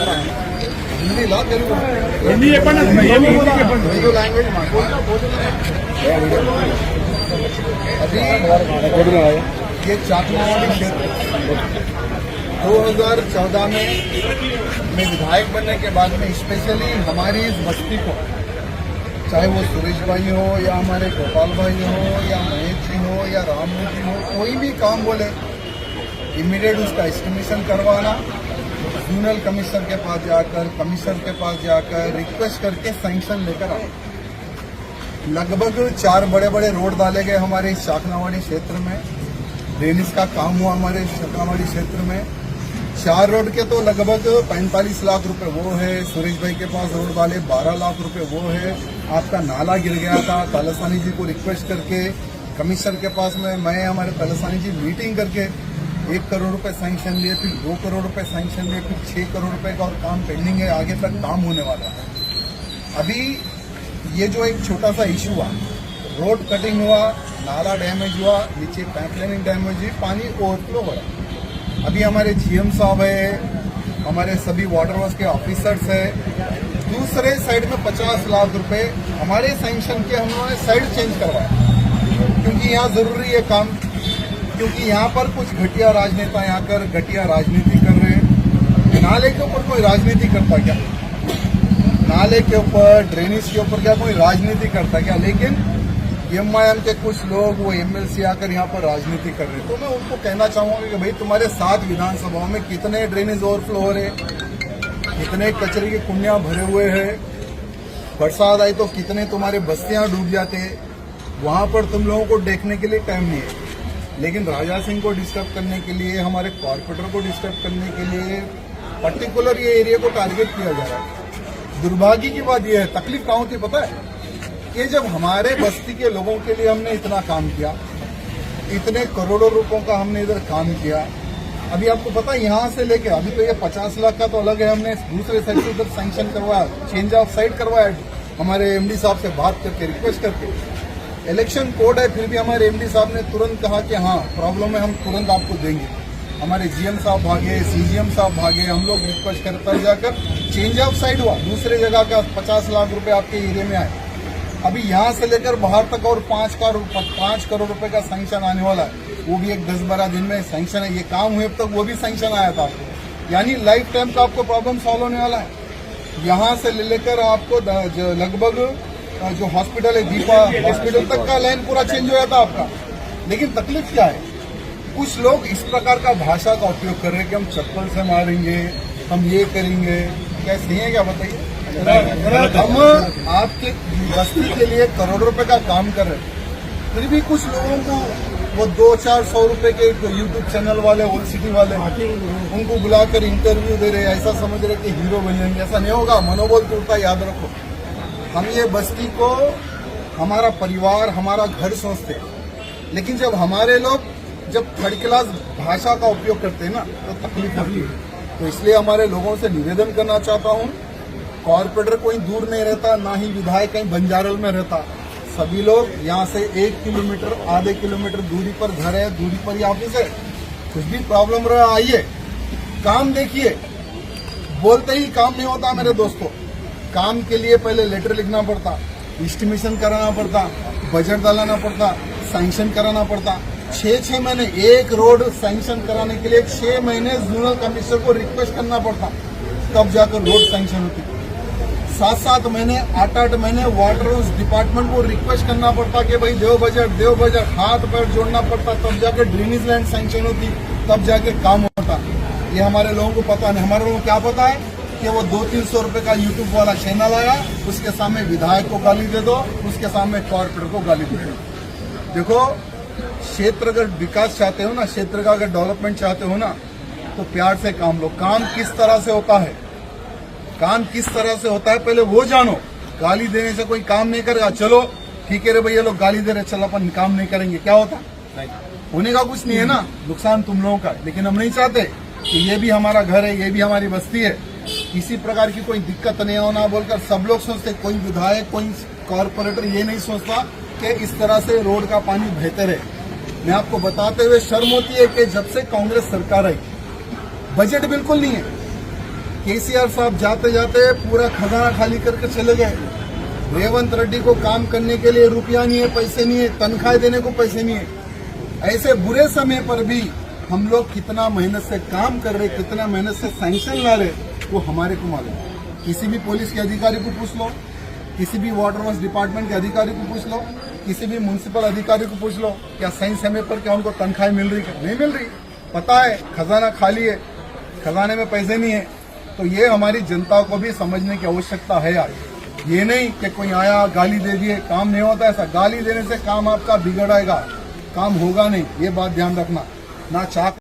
हिंदी ला Telugu Hindi language अभी ये चाकमावाड़ी क्षेत्र 2014 में मैं विधायक बनने के बाद में स्पेशली हमारी इस बस्ती को, चाहे वो सुरेश भाई हो या हमारे गोपाल भाई हो या महेश जी हो या राममूर्ति हो, कोई भी काम बोले इमीडिएट उसका एस्टिमेशन करवाना, जोनल कमिश्नर के पास जाकर, कमिश्नर के पास जाकर रिक्वेस्ट करके सैंक्शन लेकर आए। लगभग 4 बड़े बड़े रोड डाले गए हमारे इस शाकनावाड़ी क्षेत्र में। ड्रेनेज का काम हुआ हमारे शाकनावाड़ी क्षेत्र में। 4 रोड के तो लगभग 45 लाख रुपए वो है। सुरेश भाई के पास रोड वाले 12 लाख रुपए वो है। आपका नाला गिर गया था, तलसानी जी को रिक्वेस्ट करके कमिश्नर के पास में मैं हमारे तलसानी जी मीटिंग करके 1 करोड़ रुपए सैंक्शन लिए, फिर 2 करोड़ रुपए सैंक्शन लिए, फिर 6 करोड़ रुपए का और काम पेंडिंग है, आगे तक काम होने वाला है। अभी ये जो एक छोटा सा इशू हुआ, रोड कटिंग हुआ, नाला डैमेज हुआ, नीचे पाइपलाइनिंग डैमेज हुई, पानी ओवरफ्लो हो रहा। अभी हमारे जीएम साहब है, हमारे सभी वाटर वर्क्स के ऑफिसर्स है, दूसरे साइड में 50 लाख रुपए हमारे सैंक्शन के हमने साइड चेंज करवाया, क्योंकि यहाँ जरूरी है काम, क्योंकि यहाँ पर कुछ घटिया राजनेता यहाँ कर घटिया राजनीति कर रहे हैं। नाले के ऊपर कोई राजनीति करता क्या? नाले के ऊपर, ड्रेनेज के ऊपर क्या कोई राजनीति करता क्या? लेकिन एमआईएम के कुछ लोग वो एमएलसी आकर यहाँ पर राजनीति कर रहे हैं। तो मैं उनको कहना चाहूंगा कि भाई तुम्हारे 7 विधानसभाओं में कितने ड्रेनेज ओवरफ्लो हो रहे, कितने कचरे की कुंडियां भरे हुए हैं, बरसात आई तो कितने तुम्हारे बस्तियां डूब जाते हैं। वहां पर तुम लोगों को देखने के लिए टाइम नहीं है, लेकिन राजा सिंह को डिस्टर्ब करने के लिए, हमारे कॉर्पोरेटर को डिस्टर्ब करने के लिए पर्टिकुलर ये एरिया को टारगेट किया जा रहा है। दुर्भाग्य की बात यह है, तकलीफ कहाँ होती पता है, कि जब हमारे बस्ती के लोगों के लिए हमने इतना काम किया, इतने करोड़ों रुपयों का हमने इधर काम किया, अभी आपको पता है यहाँ से लेके अभी तो ये 50 लाख का तो अलग है, हमने दूसरे साइड से उधर सैंक्शन करवाया, चेंज ऑफ साइड करवाया, हमारे एमडी साहब से बात करके रिक्वेस्ट करके। इलेक्शन कोड है, फिर भी हमारे एमडी साहब ने तुरंत कहा कि हाँ प्रॉब्लम है, हम तुरंत आपको देंगे। हमारे जीएम साहब भागे, सीजीएम साहब भागे, हम लोग रिक्वेस्ट करते जाकर चेंज ऑफ साइड हुआ, दूसरे जगह का 50 लाख रुपए आपके एरिया में आए। अभी यहाँ से लेकर बाहर तक और 5 करोड़ रुपए का सैंक्शन आने वाला है, वो भी एक 10-12 दिन में सैंक्शन है। ये काम हुए अब तक वो भी सैंक्शन आया था आपको, यानी लाइफ टाइम का आपको प्रॉब्लम सॉल्व होने वाला है। यहाँ से लेकर आपको लगभग जो हॉस्पिटल है, दीपा हॉस्पिटल तक का लाइन पूरा चेंज हो जाता आपका। लेकिन तकलीफ क्या है, कुछ लोग इस प्रकार का भाषा का उपयोग कर रहे हैं कि हम चप्पल से मारेंगे, हम ये करेंगे। क्या सही है क्या बताइए? हम आपके बस्ती के लिए करोड़ों रुपए का काम कर रहे हैं, फिर भी कुछ लोगों को वो 200-400 रुपए के यूट्यूब चैनल वाले, ओल्ड सिटी वाले, उनको बुलाकर इंटरव्यू दे रहे, ऐसा समझ रहे कि हीरो बनेंगे। ऐसा नहीं होगा, मनोबल टूटता, याद रखो। हम ये बस्ती को हमारा परिवार, हमारा घर सोचते हैं, लेकिन जब हमारे लोग जब थर्ड क्लास भाषा का उपयोग करते हैं ना, तो तकलीफ होती है। तो इसलिए हमारे लोगों से निवेदन करना चाहता हूँ, कॉर्पोरेटर कोई दूर नहीं रहता, ना ही विधायक कहीं बंजारल में रहता। सभी लोग यहाँ से 1 किलोमीटर, आधे किलोमीटर दूरी पर घर है, दूरी पर ही ऑफिस है। कुछ भी प्रॉब्लम रहा आइए, काम देखिए। बोलते ही काम नहीं होता मेरे दोस्तों। काम के लिए पहले लेटर लिखना पड़ता, एस्टिमेशन कराना पड़ता, बजट डालना पड़ता, सैंक्शन कराना पड़ता। 6 महीने एक रोड सैंक्शन कराने के लिए 6 महीने जोनल कमिश्नर को रिक्वेस्ट करना पड़ता, तब जाकर रोड सैंक्शन होती। 7-7 महीने, 8-8 महीने वाटर वर्क्स डिपार्टमेंट को रिक्वेस्ट करना पड़ता कि भाई देव बजट, हाथ पैर जोड़ना पड़ता, तब जाकर ड्रेनेज लाइन सैंक्शन होती, तब जाके काम होता। ये हमारे लोगों को पता नहीं। हमारे लोगों को क्या पता है कि वो 200-300 रुपए का यूट्यूब वाला चैनल आया, उसके सामने विधायक को गाली दे दो, उसके सामने कॉर्पोरेटर को गाली दे दो। देखो, क्षेत्र अगर विकास चाहते हो ना, क्षेत्र का अगर डेवलपमेंट चाहते हो ना, तो प्यार से काम लो। काम किस तरह से होता है, काम किस तरह से होता है पहले वो जानो। गाली देने से कोई काम नहीं करेगा। चलो ठीक है रे भैया, लोग गाली दे रहे, चलो अपन काम नहीं करेंगे, क्या होता? नहीं होने का कुछ नहीं है ना, नुकसान तुम लोगों का। लेकिन हम नहीं चाहते कि ये भी हमारा घर है, ये भी हमारी बस्ती है, किसी प्रकार की कोई दिक्कत नहीं होना बोलकर सब लोग सोचते। कोई विधायक, कोई कॉर्पोरेटर ये नहीं सोचता कि इस तरह से रोड का पानी बेहतर है। मैं आपको बताते हुए शर्म होती है कि जब से कांग्रेस सरकार आई, बजट बिल्कुल नहीं है। केसीआर साहब जाते जाते पूरा खजाना खाली करके चले गए। रेवंत रेड्डी को काम करने के लिए रुपया नहीं है, पैसे नहीं है, तनख्वाह देने को पैसे नहीं है। ऐसे बुरे समय पर भी हम लोग कितना मेहनत से काम कर रहे, कितना मेहनत से सैंक्शन ला रहे, वो हमारे को मालूम है। किसी भी पुलिस के अधिकारी को पूछ लो, किसी भी वाटर वर्क्स डिपार्टमेंट के अधिकारी को पूछ लो, किसी भी म्युनिसिपल अधिकारी को पूछ लो, क्या सही समय पर क्या उनको तनख्वाह मिल रही है? नहीं मिल रही। पता है खजाना खाली है, खजाने में पैसे नहीं है। तो ये हमारी जनता को भी समझने की आवश्यकता है यार। ये नहीं कि कोई आया गाली दे दिए, काम नहीं होता। ऐसा गाली देने से काम आपका बिगड़ेगा, काम होगा नहीं। ये बात ध्यान रखना। ना चाक